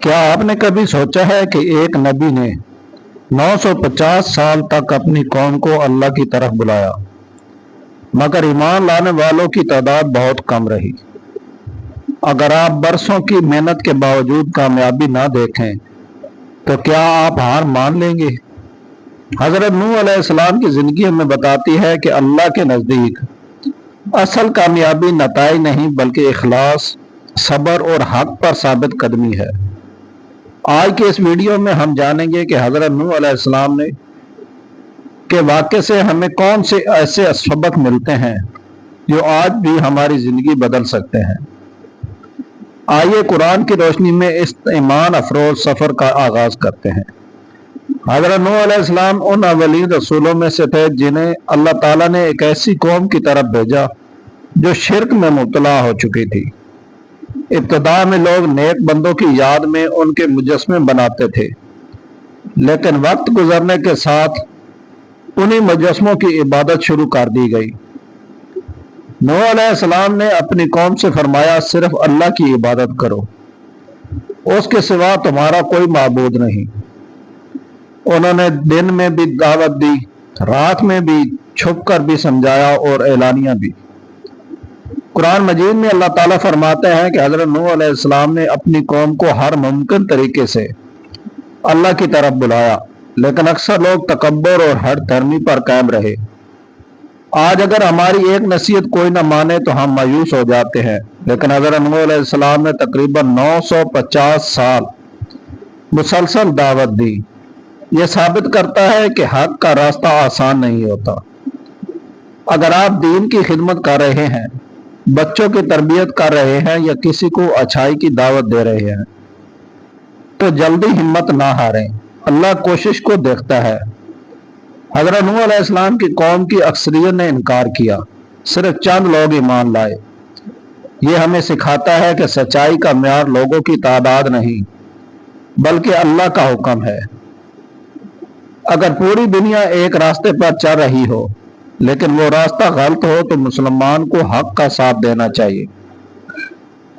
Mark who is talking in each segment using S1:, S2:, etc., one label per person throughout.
S1: کیا آپ نے کبھی سوچا ہے کہ ایک نبی نے 950 سال تک اپنی قوم کو اللہ کی طرف بلایا، مگر ایمان لانے والوں کی تعداد بہت کم رہی؟ اگر آپ برسوں کی محنت کے باوجود کامیابی نہ دیکھیں تو کیا آپ ہار مان لیں گے؟ حضرت نوح علیہ السلام کی زندگی ہمیں بتاتی ہے کہ اللہ کے نزدیک اصل کامیابی نتائج نہیں بلکہ اخلاص، صبر اور حق پر ثابت قدمی ہے۔ آج کے اس ویڈیو میں ہم جانیں گے کہ حضرت نوح علیہ السلام کے واقعے سے ہمیں کون سے ایسے سبق ملتے ہیں جو آج بھی ہماری زندگی بدل سکتے ہیں۔ آئیے قرآن کی روشنی میں اس ایمان افروز سفر کا آغاز کرتے ہیں۔ حضرت نوح علیہ السلام ان اولین رسولوں میں سے تھے جنہیں اللہ تعالیٰ نے ایک ایسی قوم کی طرف بھیجا جو شرک میں مبتلا ہو چکی تھی۔ ابتدا میں لوگ نیک بندوں کی یاد میں ان کے مجسمے بناتے تھے، لیکن وقت گزرنے کے ساتھ انہی مجسموں کی عبادت شروع کر دی گئی۔ نوح علیہ السلام نے اپنی قوم سے فرمایا، صرف اللہ کی عبادت کرو، اس کے سوا تمہارا کوئی معبود نہیں۔ انہوں نے دن میں بھی دعوت دی، رات میں بھی، چھپ کر بھی سمجھایا اور اعلانیہ بھی۔ قرآن مجید میں اللہ تعالیٰ فرماتے ہیں کہ حضرت نوح علیہ السلام نے اپنی قوم کو ہر ممکن طریقے سے اللہ کی طرف بلایا، لیکن اکثر لوگ تکبر اور ہٹ دھرمی پر قائم رہے۔ آج اگر ہماری ایک نصیحت کوئی نہ مانے تو ہم مایوس ہو جاتے ہیں، لیکن حضرت نوح علیہ السلام نے تقریباً 950 سال مسلسل دعوت دی۔ یہ ثابت کرتا ہے کہ حق کا راستہ آسان نہیں ہوتا۔ اگر آپ دین کی خدمت کر رہے ہیں، بچوں کی تربیت کر رہے ہیں یا کسی کو اچھائی کی دعوت دے رہے ہیں تو جلدی ہمت نہ ہاریں، اللہ کوشش کو دیکھتا ہے۔ حضرت نوح علیہ السلام کی قوم کی اکثریت نے انکار کیا، صرف چند لوگ ایمان لائے۔ یہ ہمیں سکھاتا ہے کہ سچائی کا معیار لوگوں کی تعداد نہیں بلکہ اللہ کا حکم ہے۔ اگر پوری دنیا ایک راستے پر چل رہی ہو لیکن وہ راستہ غلط ہو تو مسلمان کو حق کا ساتھ دینا چاہیے۔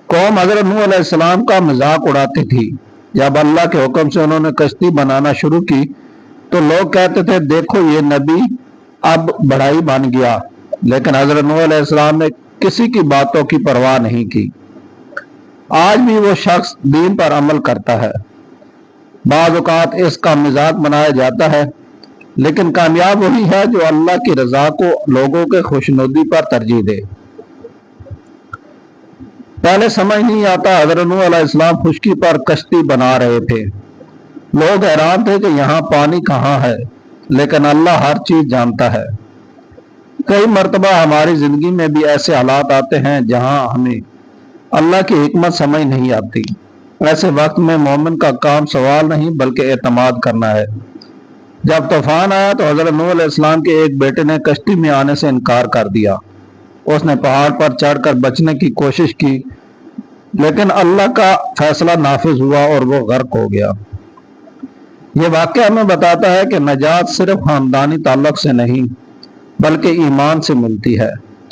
S1: قوم حضرت نوح علیہ السلام کا مذاق اڑاتی تھی۔ جب اللہ کے حکم سے انہوں نے کشتی بنانا شروع کی تو لوگ کہتے تھے، دیکھو یہ نبی اب بڑھائی بن گیا، لیکن حضرت نوح علیہ السلام نے کسی کی باتوں کی پرواہ نہیں کی۔ آج بھی وہ شخص دین پر عمل کرتا ہے۔ بعض اوقات اس کا مذاق بنایا جاتا ہے، لیکن کامیاب وہی ہے جو اللہ کی رضا کو لوگوں کے خوشنودی پر ترجیح دے۔ پہلے سمجھ نہیں آتا، حضرت نوح علیہ السلام خشکی پر کشتی بنا رہے تھے۔ لوگ حیران تھے کہ یہاں پانی کہاں ہے، لیکن اللہ ہر چیز جانتا ہے۔ کئی مرتبہ ہماری زندگی میں بھی ایسے حالات آتے ہیں جہاں ہمیں اللہ کی حکمت سمجھ نہیں آتی۔ ایسے وقت میں مومن کا کام سوال نہیں بلکہ اعتماد کرنا ہے۔ جب طوفان آیا تو حضرت نوح علیہ السلام کے ایک بیٹے نے کشتی میں آنے سے انکار کر دیا۔ اس نے پہاڑ پر چڑھ کر بچنے کی کوشش کی، لیکن اللہ کا فیصلہ نافذ ہوا اور وہ غرق ہو گیا۔ یہ واقعہ ہمیں بتاتا ہے کہ نجات صرف خاندانی تعلق سے نہیں بلکہ ایمان سے ملتی ہے۔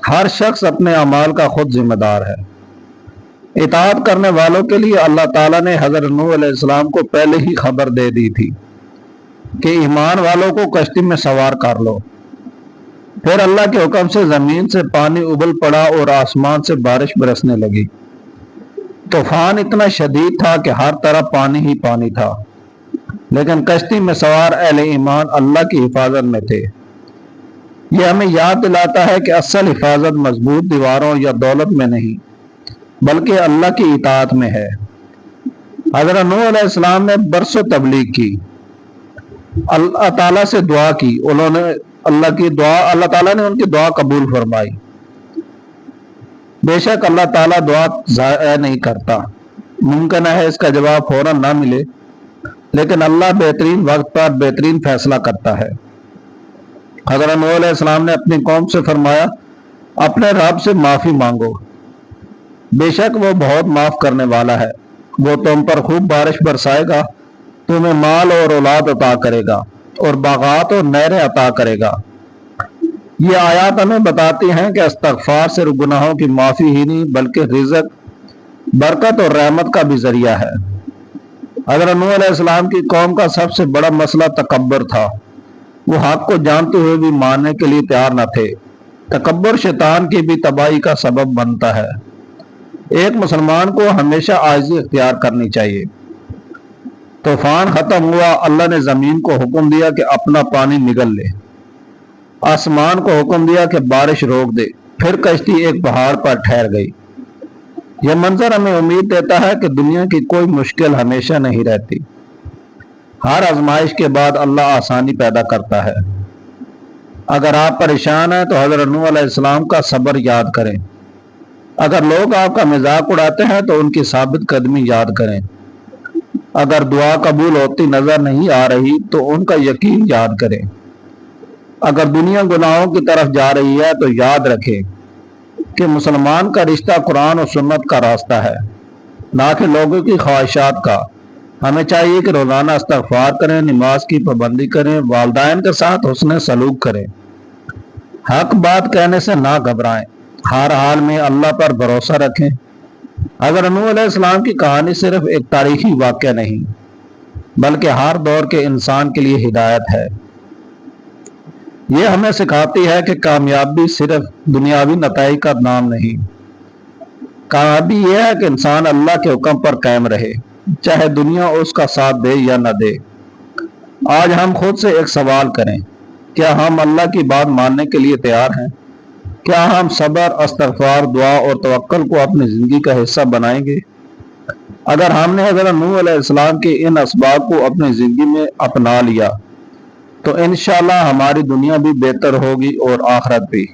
S1: ہر شخص اپنے اعمال کا خود ذمہ دار ہے۔ اطاعت کرنے والوں کے لیے اللہ تعالیٰ نے حضرت نوح علیہ السلام کو پہلے ہی خبر دے دی تھی کہ ایمان والوں کو کشتی میں سوار کر لو۔ پھر اللہ کے حکم سے زمین سے پانی ابل پڑا اور آسمان سے بارش برسنے لگی۔ طوفان اتنا شدید تھا کہ ہر طرف پانی ہی پانی تھا، لیکن کشتی میں سوار اہل ایمان اللہ کی حفاظت میں تھے۔ یہ ہمیں یاد دلاتا ہے کہ اصل حفاظت مضبوط دیواروں یا دولت میں نہیں بلکہ اللہ کی اطاعت میں ہے۔ حضرت نوح علیہ السلام نے برسوں تبلیغ کی، اللہ تعالیٰ سے دعا کی، انہوں نے اللہ تعالیٰ نے ان کی دعا قبول فرمائی۔ بے شک اللہ تعالیٰ دعا ضائع نہیں کرتا۔ ممکن ہے اس کا جواب فوراً نہ ملے، لیکن اللہ بہترین وقت پر بہترین فیصلہ کرتا ہے۔ حضرت نوح علیہ السلام نے اپنی قوم سے فرمایا، اپنے رب سے معافی مانگو، بے شک وہ بہت معاف کرنے والا ہے۔ وہ تم پر خوب بارش برسائے گا، تمہیں مال اور اولاد عطا کرے گا اور باغات اور نہریں عطا کرے گا۔ یہ آیات ہمیں بتاتی ہیں کہ استغفار سے گناہوں کی معافی ہی نہیں بلکہ رزق، برکت اور رحمت کا بھی ذریعہ ہے۔ حضرت نوح علیہ السلام کی قوم کا سب سے بڑا مسئلہ تکبر تھا۔ وہ حق کو جانتے ہوئے بھی ماننے کے لیے تیار نہ تھے۔ تکبر شیطان کی بھی تباہی کا سبب بنتا ہے۔ ایک مسلمان کو ہمیشہ عاجزی اختیار کرنی چاہیے۔ طوفان ختم ہوا، اللہ نے زمین کو حکم دیا کہ اپنا پانی نگل لے، آسمان کو حکم دیا کہ بارش روک دے، پھر کشتی ایک پہاڑ پر ٹھہر گئی۔ یہ منظر ہمیں امید دیتا ہے کہ دنیا کی کوئی مشکل ہمیشہ نہیں رہتی۔ ہر آزمائش کے بعد اللہ آسانی پیدا کرتا ہے۔ اگر آپ پریشان ہیں تو حضرت نوح علیہ السلام کا صبر یاد کریں۔ اگر لوگ آپ کا مذاق اڑاتے ہیں تو ان کی ثابت قدمی یاد کریں۔ اگر دعا قبول ہوتی نظر نہیں آ رہی تو ان کا یقین یاد کریں۔ اگر دنیا گناہوں کی طرف جا رہی ہے تو یاد رکھیں کہ مسلمان کا رشتہ قرآن و سنت کا راستہ ہے، نہ کہ لوگوں کی خواہشات کا۔ ہمیں چاہیے کہ روزانہ استغفار کریں، نماز کی پابندی کریں، والدین کے ساتھ حسن سلوک کریں، حق بات کہنے سے نہ گھبرائیں، ہر حال میں اللہ پر بھروسہ رکھیں۔ حضرت نوح علیہ السلام کی کہانی صرف ایک تاریخی واقعہ نہیں بلکہ ہر دور کے انسان کے لیے ہدایت ہے۔ یہ ہمیں سکھاتی ہے کہ کامیابی صرف دنیاوی نتائج کا نام نہیں، کامیابی یہ ہے کہ انسان اللہ کے حکم پر قائم رہے، چاہے دنیا اس کا ساتھ دے یا نہ دے۔ آج ہم خود سے ایک سوال کریں، کیا ہم اللہ کی بات ماننے کے لیے تیار ہیں؟ کیا ہم صبر، استغفار، دعا اور توکل کو اپنی زندگی کا حصہ بنائیں گے؟ اگر ہم نے حضرت نوح علیہ السلام کے ان اسباب کو اپنی زندگی میں اپنا لیا تو انشاءاللہ ہماری دنیا بھی بہتر ہوگی اور آخرت بھی۔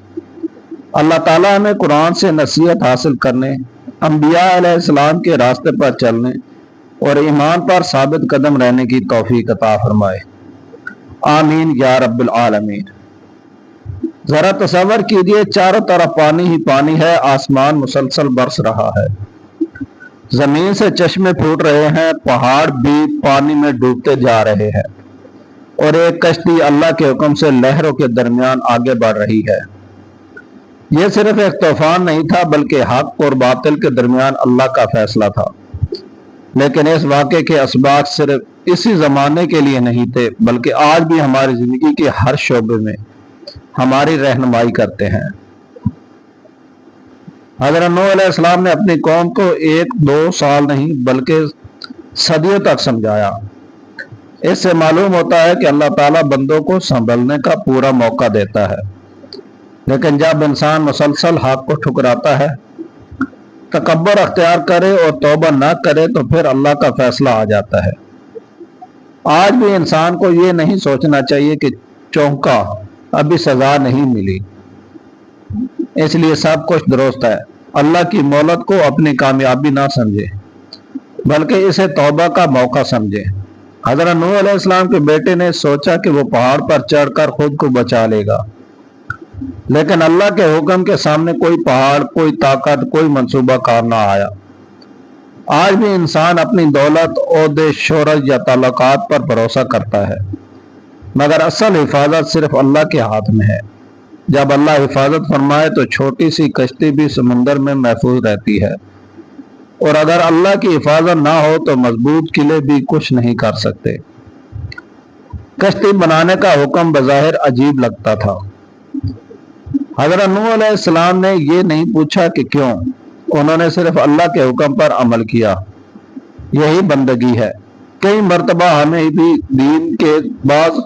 S1: اللہ تعالیٰ ہمیں قرآن سے نصیحت حاصل کرنے، انبیاء علیہ السلام کے راستے پر چلنے اور ایمان پر ثابت قدم رہنے کی توفیق عطا فرمائے۔ آمین یا رب العالمین۔ ذرا تصور کیجئے، چاروں طرف پانی ہی پانی ہے، آسمان مسلسل برس رہا ہے، زمین سے چشمے پھوٹ رہے ہیں، پہاڑ بھی پانی میں ڈوبتے جا رہے ہیں، اور ایک کشتی اللہ کے حکم سے لہروں کے درمیان آگے بڑھ رہی ہے۔ یہ صرف ایک طوفان نہیں تھا بلکہ حق اور باطل کے درمیان اللہ کا فیصلہ تھا۔ لیکن اس واقعے کے اسباق صرف اسی زمانے کے لیے نہیں تھے بلکہ آج بھی ہماری زندگی کے ہر شعبے میں ہماری رہنمائی کرتے ہیں۔ حضرت نوح علیہ السلام نے اپنی قوم کو 1-2 سال نہیں بلکہ صدیوں تک سمجھایا۔ اس سے معلوم ہوتا ہے کہ اللہ تعالیٰ بندوں کو سنبھلنے کا پورا موقع دیتا ہے، لیکن جب انسان مسلسل حق کو ٹھکراتا ہے، تکبر اختیار کرے اور توبہ نہ کرے تو پھر اللہ کا فیصلہ آ جاتا ہے۔ آج بھی انسان کو یہ نہیں سوچنا چاہیے کہ چونکا، ابھی سزا نہیں ملی اس لیے سب کچھ درست ہے۔ اللہ کی مہلت کو اپنی کامیابی نہ سمجھے بلکہ اسے توبہ کا موقع سمجھے۔ حضرت نوح علیہ السلام کے بیٹے نے سوچا کہ وہ پہاڑ پر چڑھ کر خود کو بچا لے گا، لیکن اللہ کے حکم کے سامنے کوئی پہاڑ، کوئی طاقت، کوئی منصوبہ کار نہ آیا۔ آج بھی انسان اپنی دولت، عہدے، شہرت یا تعلقات پر بھروسہ کرتا ہے، مگر اصل حفاظت صرف اللہ کے ہاتھ میں ہے۔ جب اللہ حفاظت فرمائے تو چھوٹی سی کشتی بھی سمندر میں محفوظ رہتی ہے، اور اگر اللہ کی حفاظت نہ ہو تو مضبوط قلعے بھی کچھ نہیں کر سکتے۔ کشتی بنانے کا حکم بظاہر عجیب لگتا تھا۔ حضرت نوح علیہ السلام نے یہ نہیں پوچھا کہ کیوں، انہوں نے صرف اللہ کے حکم پر عمل کیا۔ یہی بندگی ہے۔ کئی مرتبہ ہمیں بھی دین کے بعض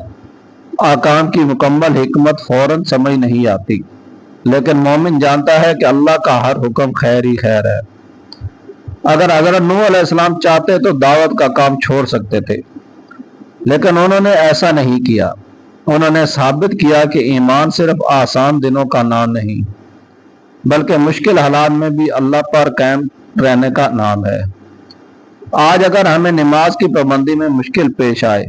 S1: احکام کی مکمل حکمت فوراً سمجھ نہیں آتی، لیکن مومن جانتا ہے کہ اللہ کا ہر حکم خیر ہی خیر ہے۔ اگر حضرت نوح علیہ السلام چاہتے تو دعوت کا کام چھوڑ سکتے تھے، لیکن انہوں نے ایسا نہیں کیا۔ انہوں نے ثابت کیا کہ ایمان صرف آسان دنوں کا نام نہیں بلکہ مشکل حالات میں بھی اللہ پر قائم رہنے کا نام ہے۔ آج اگر ہمیں نماز کی پابندی میں مشکل پیش آئے،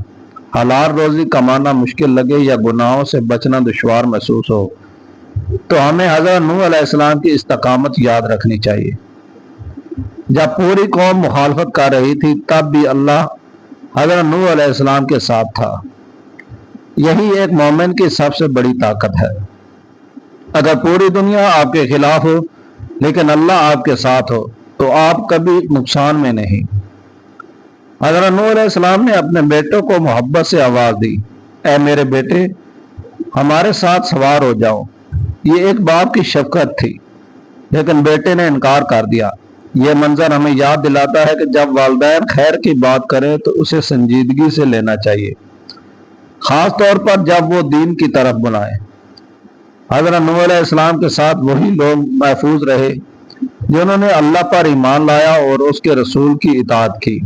S1: حلال روزی کمانا مشکل لگے یا گناہوں سے بچنا دشوار محسوس ہو تو ہمیں حضرت نوح علیہ السلام کی استقامت یاد رکھنی چاہیے۔ جب پوری قوم مخالفت کر رہی تھی تب بھی اللہ حضرت نوح علیہ السلام کے ساتھ تھا۔ یہی ایک مومن کی سب سے بڑی طاقت ہے۔ اگر پوری دنیا آپ کے خلاف ہو لیکن اللہ آپ کے ساتھ ہو تو آپ کبھی نقصان میں نہیں۔ حضرت نوح علیہ السلام نے اپنے بیٹوں کو محبت سے آواز دی، اے میرے بیٹے ہمارے ساتھ سوار ہو جاؤ۔ یہ ایک باپ کی شفقت تھی، لیکن بیٹے نے انکار کر دیا۔ یہ منظر ہمیں یاد دلاتا ہے کہ جب والدین خیر کی بات کریں تو اسے سنجیدگی سے لینا چاہیے، خاص طور پر جب وہ دین کی طرف بلائیں۔ حضرت نوح علیہ السلام کے ساتھ وہی لوگ محفوظ رہے جنہوں نے اللہ پر ایمان لایا اور اس کے رسول کی اطاعت کی۔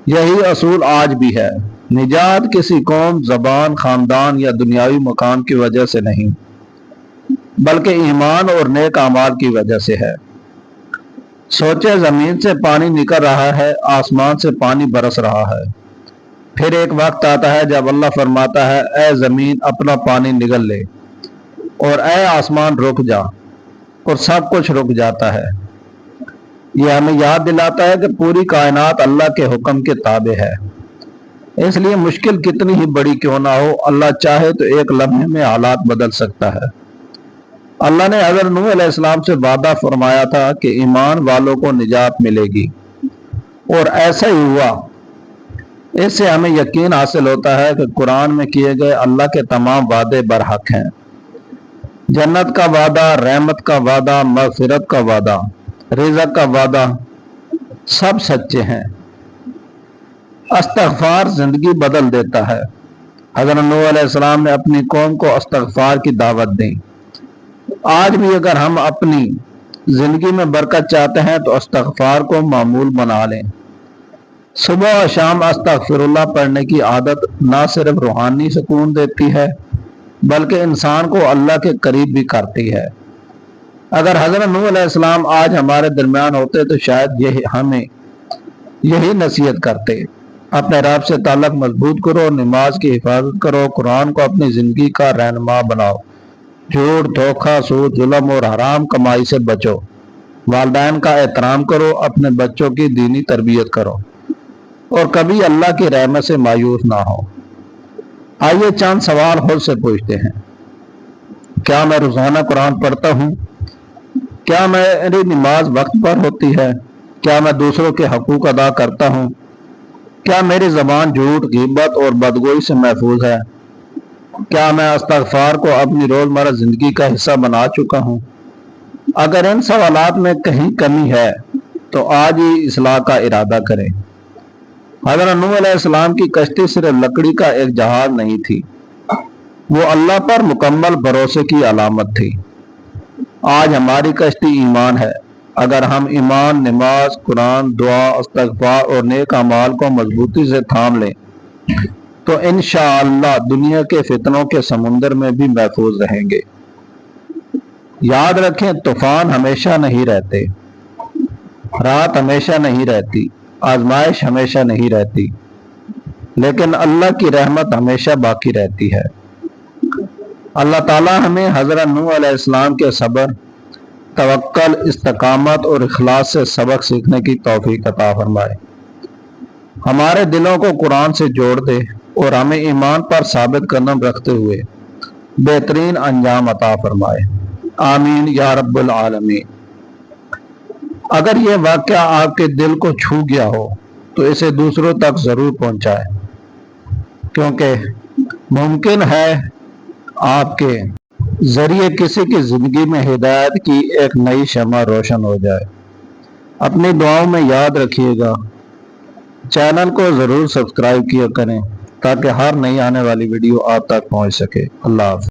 S1: یہی اصول آج بھی ہے۔ نجات کسی قوم، زبان، خاندان یا دنیاوی مقام کی وجہ سے نہیں، بلکہ ایمان اور نیک اعمال کی وجہ سے ہے۔ سوچے، زمین سے پانی نکل رہا ہے، آسمان سے پانی برس رہا ہے، پھر ایک وقت آتا ہے جب اللہ فرماتا ہے اے زمین اپنا پانی نگل لے، اور اے آسمان رک جا، اور سب کچھ رک جاتا ہے۔ یہ ہمیں یاد دلاتا ہے کہ پوری کائنات اللہ کے حکم کے تابع ہے، اس لیے مشکل کتنی ہی بڑی کیوں نہ ہو، اللہ چاہے تو ایک لمحے میں حالات بدل سکتا ہے۔ اللہ نے حضرت نوح علیہ السلام سے وعدہ فرمایا تھا کہ ایمان والوں کو نجات ملے گی، اور ایسا ہی ہوا۔ اس سے ہمیں یقین حاصل ہوتا ہے کہ قرآن میں کیے گئے اللہ کے تمام وعدے برحق ہیں۔ جنت کا وعدہ، رحمت کا وعدہ، مغفرت کا وعدہ، رزق کا وعدہ، سب سچے ہیں۔ استغفار زندگی بدل دیتا ہے۔ حضرت نوح علیہ السلام نے اپنی قوم کو استغفار کی دعوت دی۔ آج بھی اگر ہم اپنی زندگی میں برکت چاہتے ہیں تو استغفار کو معمول بنا لیں۔ صبح و شام استغفر اللہ پڑھنے کی عادت نہ صرف روحانی سکون دیتی ہے بلکہ انسان کو اللہ کے قریب بھی کرتی ہے۔ اگر حضرت نوح علیہ السلام آج ہمارے درمیان ہوتے تو شاید ہمیں یہی نصیحت کرتے، اپنے رب سے تعلق مضبوط کرو، نماز کی حفاظت کرو، قرآن کو اپنی زندگی کا رہنما بناؤ، جھوٹ، دھوکہ، سود، ظلم اور حرام کمائی سے بچو، والدین کا احترام کرو، اپنے بچوں کی دینی تربیت کرو، اور کبھی اللہ کی رحمت سے مایوس نہ ہو۔ آئیے چند سوال خود سے پوچھتے ہیں۔ کیا میں روزانہ قرآن پڑھتا ہوں؟ کیا میری نماز وقت پر ہوتی ہے؟ کیا میں دوسروں کے حقوق ادا کرتا ہوں؟ کیا میری زبان جھوٹ، غیبت اور بدگوئی سے محفوظ ہے؟ کیا میں استغفار کو اپنی روزمرہ زندگی کا حصہ بنا چکا ہوں؟ اگر ان سوالات میں کہیں کمی ہے تو آج ہی اصلاح کا ارادہ کریں۔ حضرت نوح علیہ السلام کی کشتی صرف لکڑی کا ایک جہاز نہیں تھی، وہ اللہ پر مکمل بھروسے کی علامت تھی۔ آج ہماری کشتی ایمان ہے۔ اگر ہم ایمان، نماز، قرآن، دعا، استغفار اور نیک اعمال کو مضبوطی سے تھام لیں تو انشاءاللہ دنیا کے فتنوں کے سمندر میں بھی محفوظ رہیں گے۔ یاد رکھیں، طوفان ہمیشہ نہیں رہتے، رات ہمیشہ نہیں رہتی، آزمائش ہمیشہ نہیں رہتی، لیکن اللہ کی رحمت ہمیشہ باقی رہتی ہے۔ اللہ تعالی ہمیں حضرت نوح علیہ السلام کے صبر، توکل، استقامت اور اخلاص سے سبق سیکھنے کی توفیق عطا فرمائے۔ ہمارے دلوں کو قرآن سے جوڑ دے اور ہمیں ایمان پر ثابت قدم رکھتے ہوئے بہترین انجام عطا فرمائے۔ آمین یا رب العالمین۔ اگر یہ واقعہ آپ کے دل کو چھو گیا ہو تو اسے دوسروں تک ضرور پہنچائیں، کیونکہ ممکن ہے آپ کے ذریعے کسی کی زندگی میں ہدایت کی ایک نئی شمع روشن ہو جائے۔ اپنی دعاؤں میں یاد رکھیے گا۔ چینل کو ضرور سبسکرائب کیا کریں تاکہ ہر نئی آنے والی ویڈیو آپ تک پہنچ سکے۔ اللہ حافظ۔